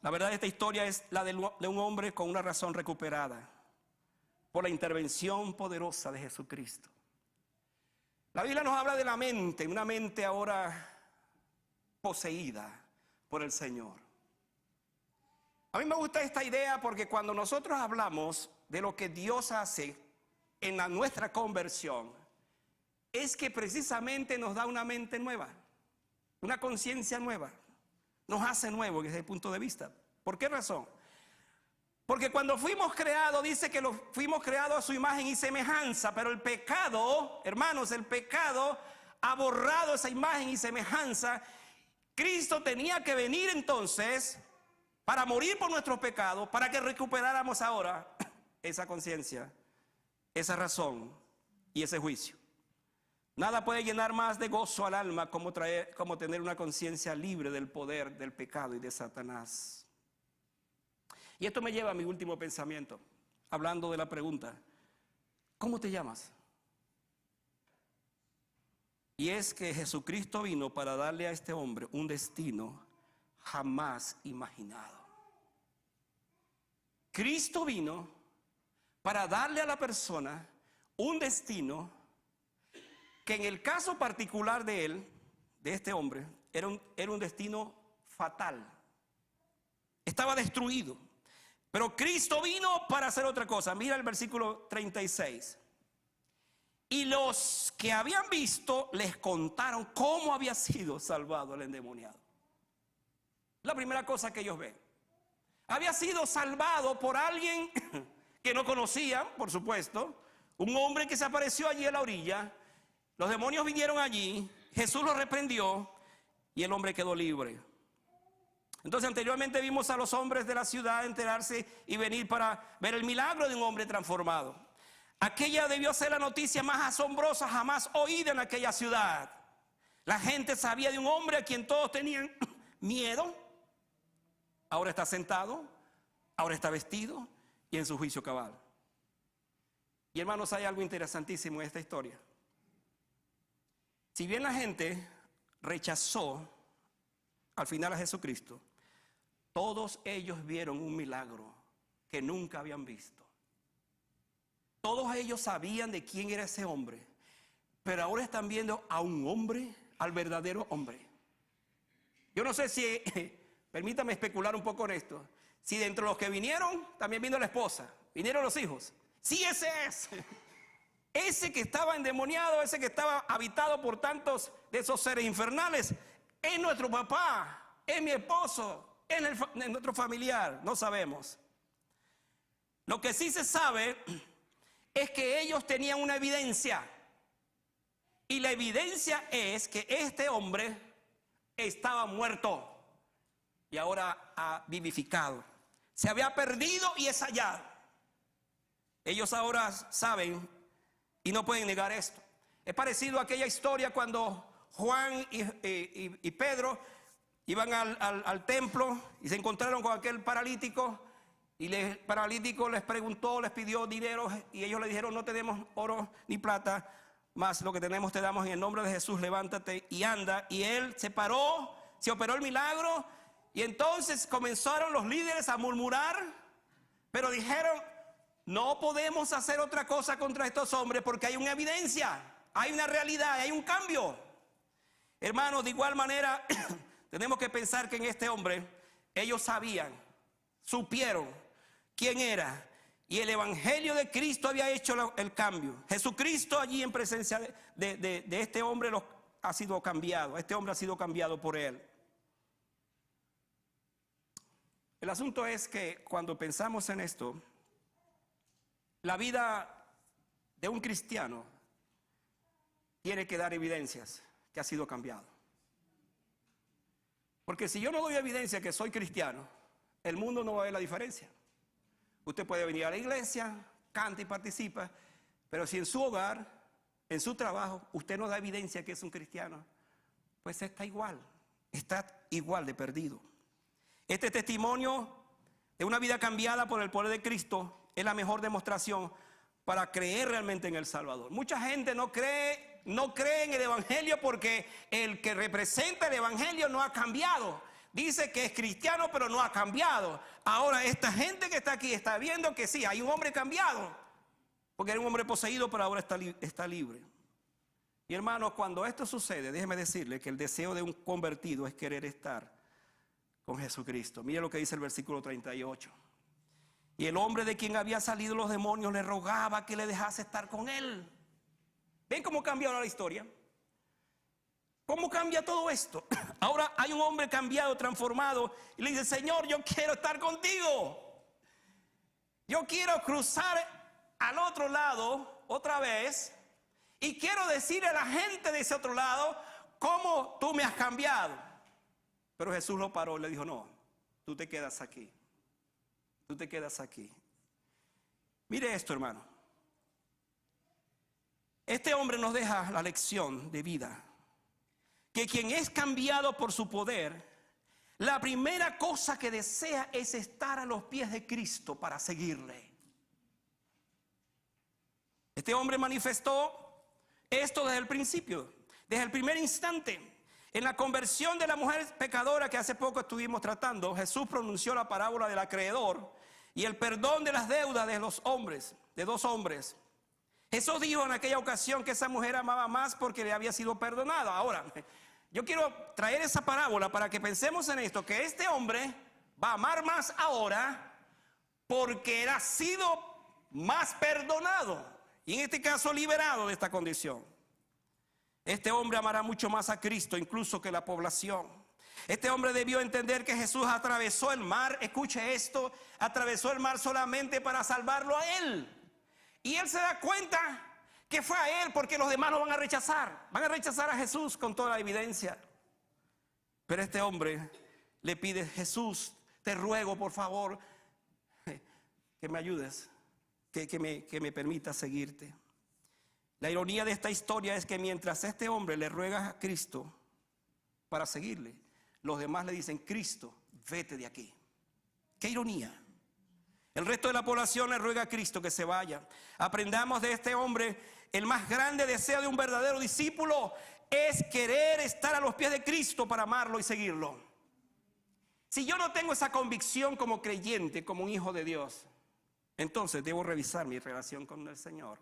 La verdad de esta historia es la de un hombre con una razón recuperada por la intervención poderosa de Jesucristo. La Biblia nos habla de la mente, una mente ahora poseída por el Señor. A mí me gusta esta idea porque cuando nosotros hablamos de lo que Dios hace en nuestra conversión, es que precisamente nos da una mente nueva, una conciencia nueva, nos hace nuevo desde el punto de vista. ¿Por qué razón? Porque cuando fuimos creados, dice que fuimos creados a su imagen y semejanza, pero el pecado, hermanos, el pecado ha borrado esa imagen y semejanza. Cristo tenía que venir entonces para morir por nuestros pecados, para que recuperáramos ahora esa conciencia, esa razón y ese juicio. Nada puede llenar más de gozo al alma como tener una conciencia libre del poder del pecado y de Satanás. Y esto me lleva a mi último pensamiento, hablando de la pregunta, ¿cómo te llamas? Y es que Jesucristo vino para darle a este hombre un destino jamás imaginado. Cristo vino para darle a la persona un destino que en el caso particular de él, de este hombre, era un destino fatal. Estaba destruido. Pero Cristo vino para hacer otra cosa. Mira el versículo 36. Y los que habían visto les contaron cómo había sido salvado el endemoniado. La primera cosa que ellos ven. Había sido salvado por alguien que no conocían, por supuesto. Un hombre que se apareció allí a la orilla. Los demonios vinieron allí. Jesús los reprendió y el hombre quedó libre. Entonces anteriormente vimos a los hombres de la ciudad enterarse y venir para ver el milagro de un hombre transformado. Aquella debió ser la noticia más asombrosa jamás oída en aquella ciudad. La gente sabía de un hombre a quien todos tenían miedo. Ahora está sentado, ahora está vestido y en su juicio cabal. Y hermanos, hay algo interesantísimo en esta historia. Si bien la gente rechazó al final a Jesucristo, todos ellos vieron un milagro que nunca habían visto. Todos ellos sabían de quién era ese hombre, pero ahora están viendo a un hombre, al verdadero hombre. Yo no sé si, permítame especular un poco en esto, si dentro de los que vinieron, también vino la esposa, vinieron los hijos. Sí, ese es. Ese que estaba endemoniado, ese que estaba habitado por tantos de esos seres infernales, es nuestro papá, es mi esposo, es nuestro familiar, no sabemos. Lo que sí se sabe es que ellos tenían una evidencia. Y la evidencia es que este hombre estaba muerto y ahora ha vivificado. Se había perdido y es hallado. Ellos ahora saben y no pueden negar esto. Es parecido a aquella historia cuando Juan y Pedro iban al templo y se encontraron con aquel paralítico. Y el paralítico les preguntó, les pidió dinero y ellos le dijeron: no tenemos oro ni plata, más lo que tenemos te damos, en el nombre de Jesús levántate y anda. Y él se paró, se operó el milagro, y entonces comenzaron los líderes a murmurar, pero dijeron: no podemos hacer otra cosa contra estos hombres porque hay una evidencia, hay una realidad, hay un cambio. Hermanos, de igual manera tenemos que pensar que en este hombre ellos sabían, supieron quién era, y el evangelio de Cristo había hecho el cambio. Jesucristo allí en presencia de este hombre ha sido cambiado. Este hombre ha sido cambiado por él. El asunto es que cuando pensamos en esto, la vida de un cristiano tiene que dar evidencias que ha sido cambiado. Porque si yo no doy evidencia que soy cristiano, el mundo no va a ver la diferencia. Usted puede venir a la iglesia, canta y participa, pero si en su hogar, en su trabajo, usted no da evidencia que es un cristiano, pues está igual de perdido. Este testimonio de una vida cambiada por el poder de Cristo es la mejor demostración para creer realmente en el Salvador. Mucha gente no cree en el evangelio porque el que representa el evangelio no ha cambiado. Dice que es cristiano, pero no ha cambiado. Ahora esta gente que está aquí está viendo que sí, hay un hombre cambiado, porque era un hombre poseído, pero ahora está libre. Y hermanos, cuando esto sucede, déjeme decirle que el deseo de un convertido es querer estar con Jesucristo. Mire lo que dice el versículo 38. Y el hombre de quien había salido los demonios le rogaba que le dejase estar con él. ¿Ven cómo cambia ahora la historia? ¿Cómo cambia todo esto? Ahora hay un hombre cambiado, transformado, y le dice: Señor, yo quiero estar contigo. Yo quiero cruzar al otro lado otra vez y quiero decirle a la gente de ese otro lado cómo tú me has cambiado. Pero Jesús lo paró y le dijo: no, tú te quedas aquí. Tú te quedas aquí. Mire esto, hermano. Este hombre nos deja la lección de vida, que quien es cambiado por su poder, la primera cosa que desea es estar a los pies de Cristo para seguirle. Este hombre manifestó esto desde el principio, desde el primer instante. En la conversión de la mujer pecadora que hace poco estuvimos tratando, Jesús pronunció la parábola del acreedor y el perdón de las deudas de los hombres, de dos hombres. Jesús dijo en aquella ocasión que esa mujer amaba más porque le había sido perdonada. Ahora, yo quiero traer esa parábola para que pensemos en esto, que este hombre va a amar más ahora porque él ha sido más perdonado y en este caso liberado de esta condición. Este hombre amará mucho más a Cristo incluso que la población. Este hombre debió entender que Jesús atravesó el mar, escuche esto, atravesó el mar solamente para salvarlo a él. Y él se da cuenta que fue a él porque los demás lo van a rechazar a Jesús con toda la evidencia. Pero este hombre le pide: Jesús, te ruego por favor que me ayudes, que me permita seguirte. La ironía de esta historia es que mientras este hombre le ruega a Cristo para seguirle, los demás le dicen: Cristo, vete de aquí. ¡Qué ironía! El resto de la población le ruega a Cristo que se vaya. Aprendamos de este hombre: el más grande deseo de un verdadero discípulo es querer estar a los pies de Cristo para amarlo y seguirlo. Si yo no tengo esa convicción como creyente, como un hijo de Dios, entonces debo revisar mi relación con el Señor.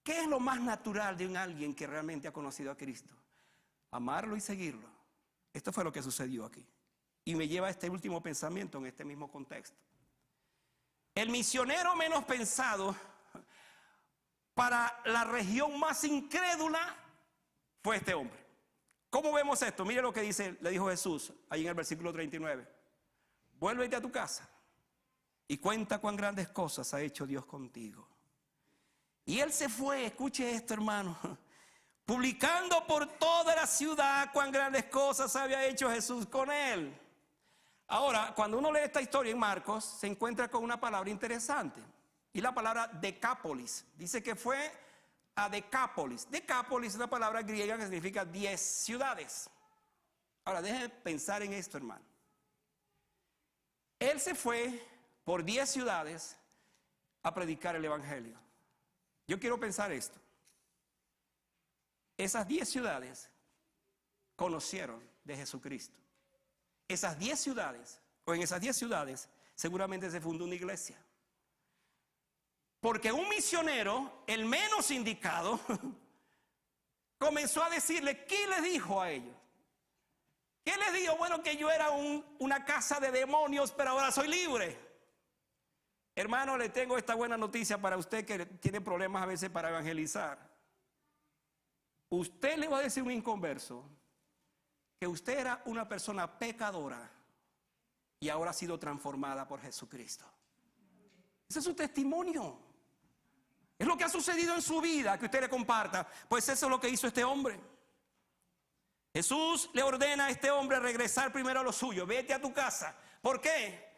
¿Qué es lo más natural de un alguien que realmente ha conocido a Cristo? Amarlo y seguirlo. Esto fue lo que sucedió aquí. Y me lleva a este último pensamiento en este mismo contexto. El misionero menos pensado para la región más incrédula fue este hombre. ¿Cómo vemos esto? Mire lo que le dijo Jesús ahí en el versículo 39. Vuélvete a tu casa y cuenta cuán grandes cosas ha hecho Dios contigo. Y él se fue, escuche esto, hermano, publicando por toda la ciudad cuán grandes cosas había hecho Jesús con él. Ahora, cuando uno lee esta historia en Marcos, se encuentra con una palabra interesante. Y la palabra Decápolis, dice que fue a Decápolis. Decápolis es una palabra griega que significa 10 ciudades. Ahora, déjenme pensar en esto, hermano. Él se fue por 10 ciudades a predicar el evangelio. Yo quiero pensar esto. Esas 10 ciudades conocieron de Jesucristo. Esas 10 ciudades, o en esas 10 ciudades, seguramente se fundó una iglesia. Porque un misionero, el menos indicado, comenzó a decirle, ¿qué les dijo a ellos? ¿Qué les dijo? Bueno, que yo era una casa de demonios, pero ahora soy libre. Hermano, le tengo esta buena noticia para usted que tiene problemas a veces para evangelizar. Usted le va a decir a un inconverso que usted era una persona pecadora y ahora ha sido transformada por Jesucristo. Ese es su testimonio. Es lo que ha sucedido en su vida que usted le comparta. Pues eso es lo que hizo este hombre. Jesús le ordena a este hombre regresar primero a lo suyo. Vete a tu casa. ¿Por qué?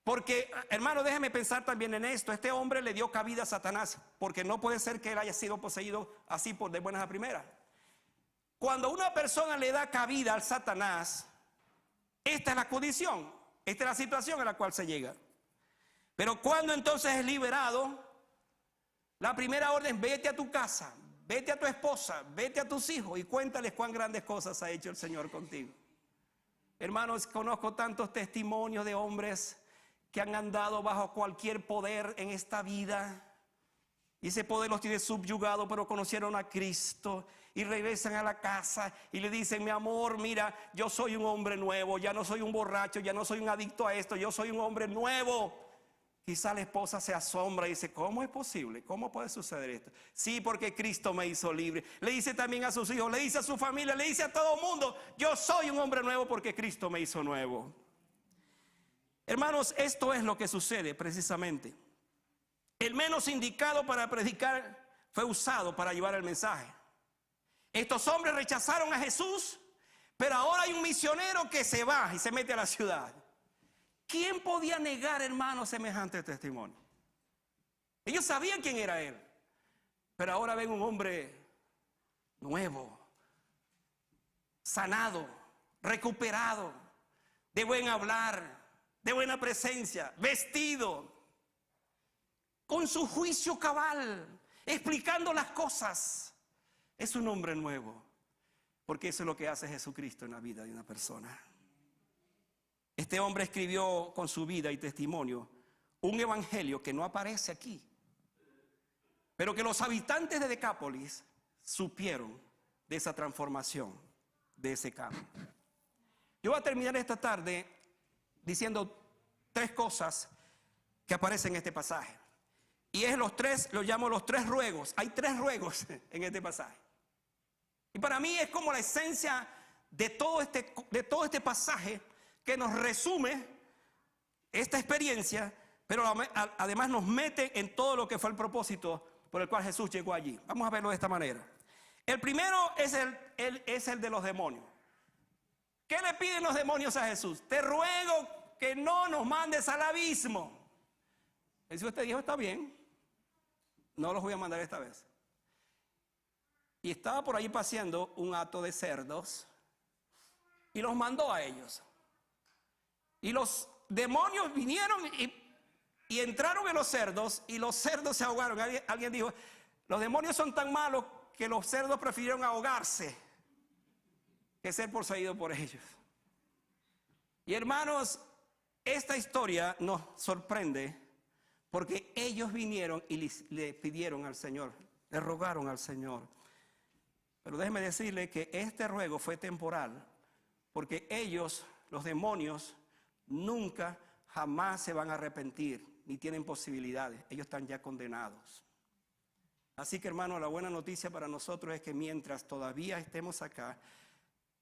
Porque, hermano, déjeme pensar también en esto. Este hombre le dio cabida a Satanás, porque no puede ser que él haya sido poseído así por de buenas a primeras. Cuando una persona le da cabida al Satanás, esta es la condición, esta es la situación a la cual se llega. Pero cuando entonces es liberado, la primera orden, vete a tu casa, vete a tu esposa, vete a tus hijos y cuéntales cuán grandes cosas ha hecho el Señor contigo. Hermanos, conozco tantos testimonios de hombres que han andado bajo cualquier poder en esta vida. Y ese poder los tiene subyugados, pero conocieron a Cristo y regresan a la casa y le dicen, mi amor, mira, yo soy un hombre nuevo, ya no soy un borracho, ya no soy un adicto a esto, yo soy un hombre nuevo. Quizá la esposa se asombra y dice, ¿cómo es posible? ¿Cómo puede suceder esto? Sí, porque Cristo me hizo libre. Le dice también a sus hijos, le dice a su familia, le dice a todo el mundo, yo soy un hombre nuevo porque Cristo me hizo nuevo. Hermanos, esto es lo que sucede precisamente. El menos indicado para predicar fue usado para llevar el mensaje. Estos hombres rechazaron a Jesús, pero ahora hay un misionero que se va y se mete a la ciudad. ¿Quién podía negar, hermano, semejante testimonio? Ellos sabían quién era él, pero ahora ven un hombre nuevo, sanado, recuperado, de buen hablar, de buena presencia, vestido, con su juicio cabal, explicando las cosas. Es un hombre nuevo, porque eso es lo que hace Jesucristo en la vida de una persona. Este hombre escribió con su vida y testimonio un evangelio que no aparece aquí, pero que los habitantes de Decápolis supieron de esa transformación, de ese cambio. Yo voy a terminar esta tarde diciendo 3 cosas que aparecen en este pasaje. Y es los llamo los 3 ruegos. Hay 3 ruegos en este pasaje. Y para mí es como la esencia de todo este pasaje que nos resume esta experiencia, pero además nos mete en todo lo que fue el propósito por el cual Jesús llegó allí. Vamos a verlo de esta manera. El primero es el de los demonios. ¿Qué le piden los demonios a Jesús? Te ruego que no nos mandes al abismo. Jesús te dijo, está bien, no los voy a mandar esta vez. Y estaba por ahí paseando un hato de cerdos y los mandó a ellos. Y los demonios vinieron y entraron en los cerdos y los cerdos se ahogaron. Alguien dijo, los demonios son tan malos que los cerdos prefirieron ahogarse que ser poseídos por ellos. Y hermanos, esta historia nos sorprende porque ellos vinieron y le pidieron al Señor, le rogaron al Señor. Pero déjeme decirle que este ruego fue temporal, porque ellos, los demonios, nunca, jamás se van a arrepentir, ni tienen posibilidades. Ellos están ya condenados. Así que, hermano, la buena noticia para nosotros es que mientras todavía estemos acá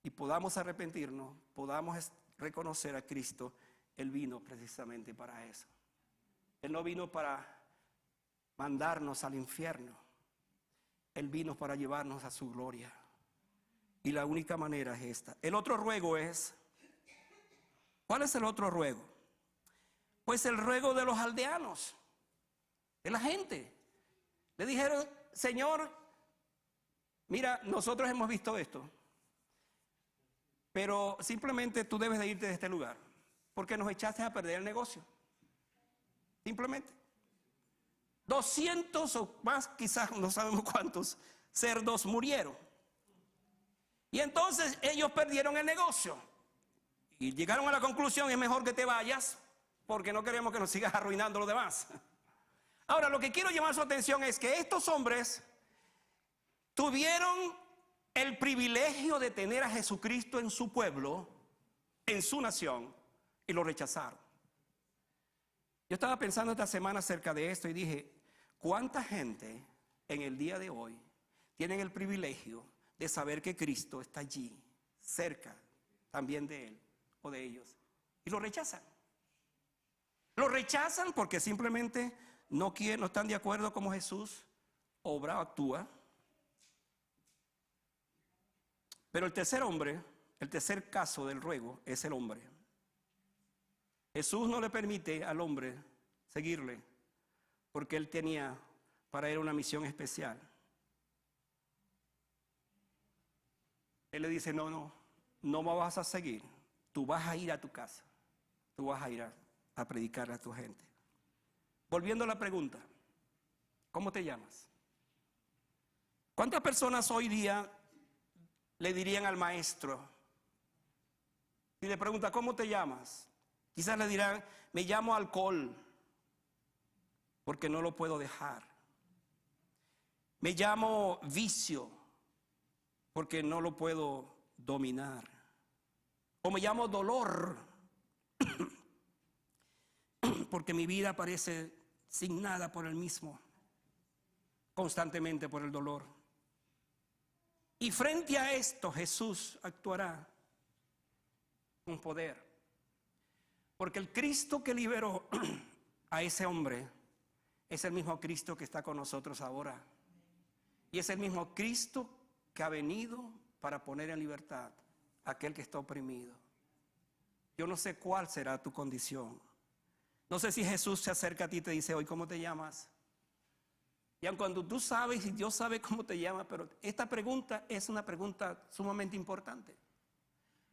y podamos arrepentirnos, podamos reconocer a Cristo, Él vino precisamente para eso. Él no vino para mandarnos al infierno. Él vino para llevarnos a su gloria. Y la única manera es esta. El otro ruego es, ¿cuál es el otro ruego? Pues el ruego de los aldeanos. de la gente. Le dijeron, Señor, mira, nosotros hemos visto esto, pero simplemente tú debes de irte de este lugar, porque nos echaste a perder el negocio. Simplemente. 200 o más, quizás no sabemos cuántos, cerdos murieron. Y entonces ellos perdieron el negocio. Y llegaron a la conclusión, es mejor que te vayas, porque no queremos que nos sigas arruinando lo demás. Ahora, lo que quiero llamar su atención es que estos hombres tuvieron el privilegio de tener a Jesucristo en su pueblo, en su nación, y lo rechazaron. Yo estaba pensando esta semana acerca de esto y dije, ¿cuánta gente en el día de hoy tienen el privilegio de saber que Cristo está allí, cerca también de él o de ellos, y lo rechazan? Lo rechazan porque simplemente no están de acuerdo con cómo Jesús obra o actúa. Pero el tercer caso del ruego es el hombre. Jesús no le permite al hombre seguirle porque él tenía para él una misión especial. Él le dice, no me vas a seguir, tú vas a ir a tu casa, tú vas a ir a predicar a tu gente. Volviendo a la pregunta, ¿cómo te llamas? ¿Cuántas personas hoy día le dirían al maestro, si le pregunta, ¿cómo te llamas? Quizás le dirán, me llamo alcohol, porque no lo puedo dejar. Me llamo vicio, porque no lo puedo dominar. O me llamo dolor, porque mi vida parece signada por el mismo, constantemente por el dolor. Y frente a esto Jesús actuará con poder. Porque el Cristo que liberó a ese hombre es el mismo Cristo que está con nosotros ahora. Y es el mismo Cristo que ha venido para poner en libertad a aquel que está oprimido. Yo no sé cuál será tu condición. No sé si Jesús se acerca a ti y te dice hoy, ¿cómo te llamas? Y aun cuando tú sabes y Dios sabe cómo te llamas, pero esta pregunta es una pregunta sumamente importante.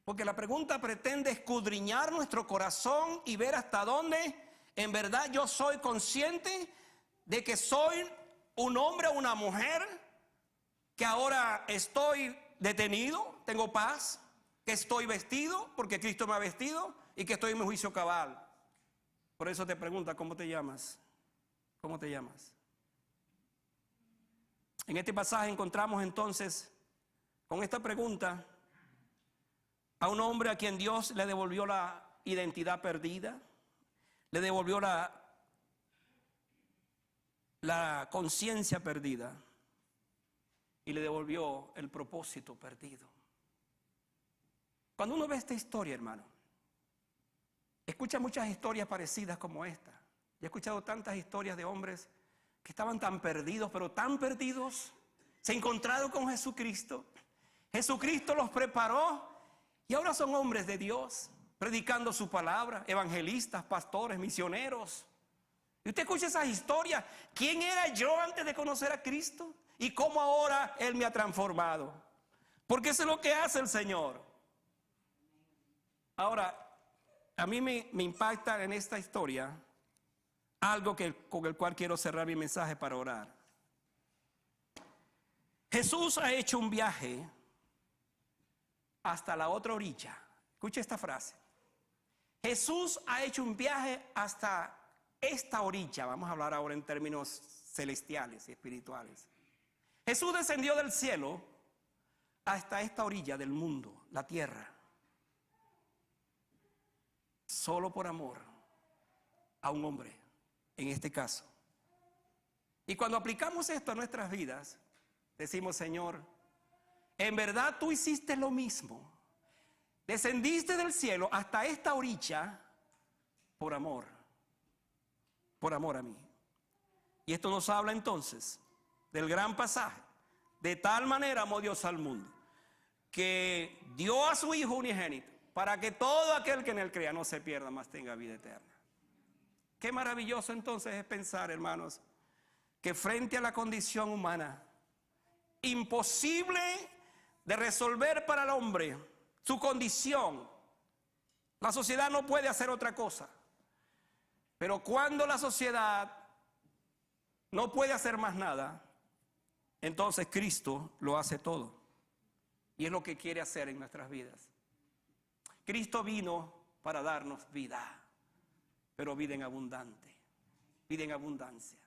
Porque la pregunta pretende escudriñar nuestro corazón y ver hasta dónde en verdad yo soy consciente de que soy un hombre o una mujer, que ahora estoy detenido, tengo paz, que estoy vestido porque Cristo me ha vestido y que estoy en mi juicio cabal. Por eso te pregunta, ¿cómo te llamas? ¿Cómo te llamas? En este pasaje encontramos entonces, con esta pregunta, a un hombre a quien Dios le devolvió la identidad perdida, le devolvió la conciencia perdida y le devolvió el propósito perdido. Cuando uno ve esta historia, hermano, escucha muchas historias parecidas como esta. Yo he escuchado tantas historias de hombres que estaban tan perdidos, pero tan perdidos, se encontraron con Jesucristo. Jesucristo los preparó y ahora son hombres de Dios, predicando su palabra, evangelistas, pastores, misioneros. Y usted escucha esas historias. ¿Quién era yo antes de conocer a Cristo? ¿Y cómo ahora Él me ha transformado? Porque eso es lo que hace el Señor. Ahora, a mí me impacta en esta historia algo con el cual quiero cerrar mi mensaje para orar. Jesús ha hecho un viaje hasta la otra orilla. Escuche esta frase. Jesús ha hecho un viaje hasta esta orilla. Vamos a hablar ahora en términos celestiales y espirituales. Jesús descendió del cielo hasta esta orilla del mundo, la tierra, solo por amor a un hombre, en este caso. Y cuando aplicamos esto a nuestras vidas, decimos, Señor, en verdad tú hiciste lo mismo. Descendiste del cielo hasta esta orilla por amor a mí. Y esto nos habla entonces del gran pasaje. De tal manera amó Dios al mundo, que dio a su Hijo unigénito, para que todo aquel que en él crea no se pierda, mas tenga vida eterna. Qué maravilloso entonces es pensar, hermanos, que frente a la condición humana, imposible de resolver para el hombre, su condición, la sociedad no puede hacer otra cosa. Pero cuando la sociedad no puede hacer más nada, entonces Cristo lo hace todo. Y es lo que quiere hacer en nuestras vidas. Cristo vino para darnos vida, pero vida en abundante, vida en abundancia.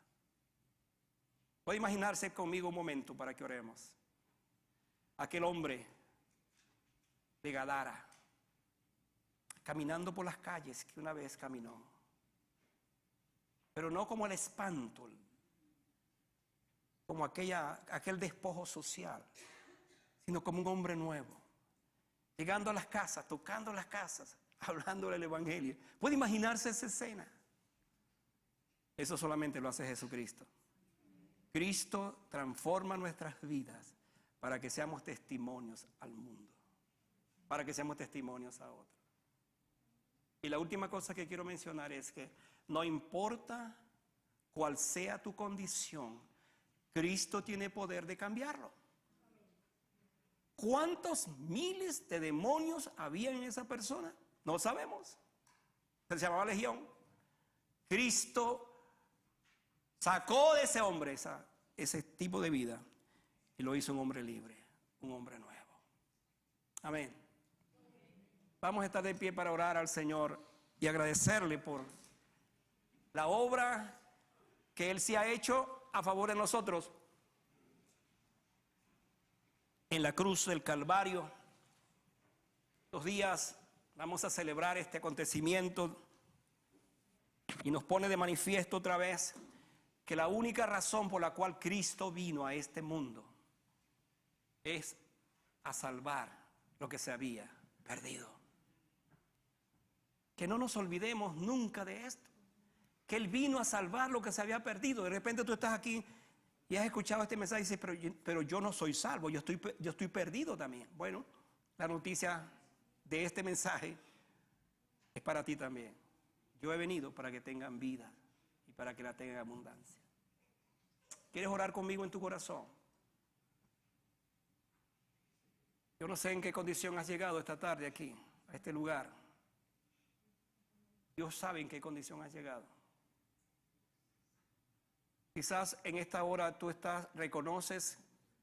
Puede imaginarse conmigo un momento para que oremos. Aquel hombre de Gadara, caminando por las calles que una vez caminó, pero no como el espanto, como aquel despojo social, sino como un hombre nuevo, llegando a las casas, tocando las casas, hablando del evangelio. ¿Puede imaginarse esa escena? Eso solamente lo hace Jesucristo. Cristo transforma nuestras vidas para que seamos testimonios al mundo, para que seamos testimonios a otros. Y la última cosa que quiero mencionar es que no importa cuál sea tu condición, Cristo tiene poder de cambiarlo. ¿Cuántos miles de demonios había en esa persona? No sabemos. Se llamaba Legión. Cristo sacó de ese hombre ese tipo de vida y lo hizo un hombre libre, un hombre nuevo. Amén. Vamos a estar de pie para orar al Señor y agradecerle por la obra que Él se ha hecho a favor de nosotros en la cruz del Calvario. Los días vamos a celebrar este acontecimiento y nos pone de manifiesto otra vez que la única razón por la cual Cristo vino a este mundo es a salvar lo que se había perdido. Que no nos olvidemos nunca de esto, que Él vino a salvar lo que se había perdido. De repente tú estás aquí y has escuchado este mensaje y dices, pero yo no soy salvo, yo estoy perdido también. Bueno, la noticia de este mensaje es para ti también. Yo he venido para que tengan vida y para que la tengan en abundancia. ¿Quieres orar conmigo en tu corazón? Yo no sé en qué condición has llegado esta tarde aquí, a este lugar. Dios sabe en qué condición has llegado. Quizás en esta hora tú reconoces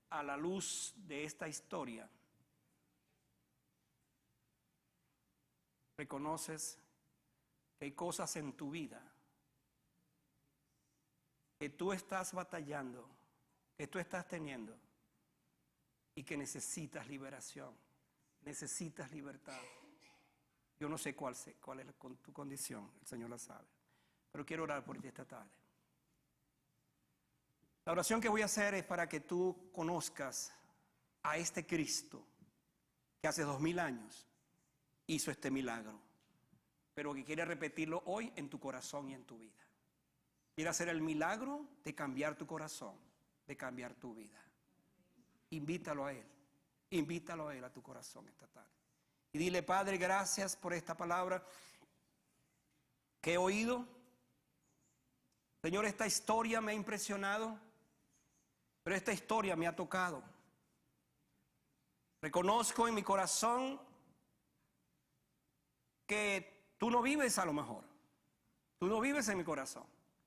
a la luz de esta historia. Reconoces que hay cosas en tu vida que tú estás batallando, que tú estás teniendo y que necesitas liberación, necesitas libertad. Yo no sé cuál es tu condición, el Señor la sabe, pero quiero orar por ti esta tarde. La oración que voy a hacer es para que tú conozcas a este Cristo que hace 2000 años hizo este milagro, pero que quiere repetirlo hoy en tu corazón y en tu vida. Quiere hacer el milagro de cambiar tu corazón, de cambiar tu vida. Invítalo a Él a tu corazón esta tarde. Y dile, Padre, gracias por esta palabra que he oído. Señor, esta historia me ha impresionado, pero esta historia me ha tocado. Reconozco en mi corazón que tú no vives a lo mejor. Tú no vives en mi corazón.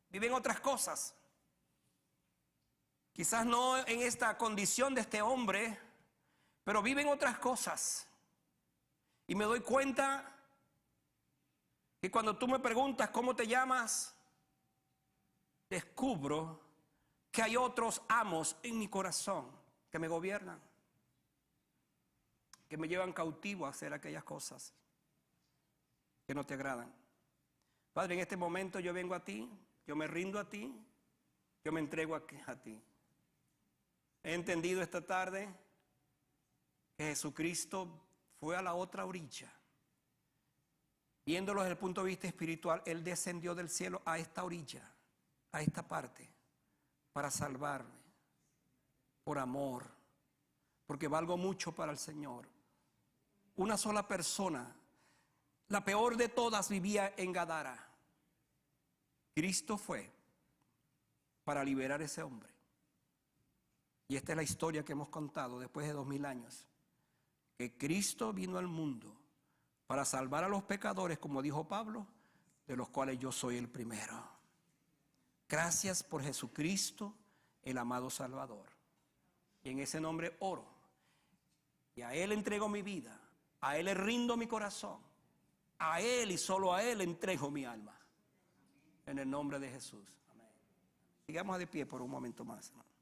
Viven otras cosas. Quizás no en esta condición de este hombre, pero viven otras cosas. Y me doy cuenta que cuando tú me preguntas cómo te llamas, descubro que hay otros amos en mi corazón que me gobiernan, que me llevan cautivo a hacer aquellas cosas que no te agradan. Padre, en este momento yo vengo a ti, yo me rindo a ti, yo me entrego a ti. He entendido esta tarde que Jesucristo fue a la otra orilla. Viéndolo desde el punto de vista espiritual, Él descendió del cielo a esta orilla, a esta parte, para salvarme, por amor, porque valgo mucho para el Señor. Una sola persona, la peor de todas, vivía en Gadara. Cristo fue para liberar a ese hombre. Y esta es la historia que hemos contado después de 2000 años. Que Cristo vino al mundo para salvar a los pecadores, como dijo Pablo, de los cuales yo soy el primero. Gracias por Jesucristo, el amado Salvador. Y en ese nombre oro. Y a Él entrego mi vida. A Él le rindo mi corazón. A Él y solo a Él entrego mi alma. En el nombre de Jesús. Amén. Sigamos de pie por un momento más, hermano.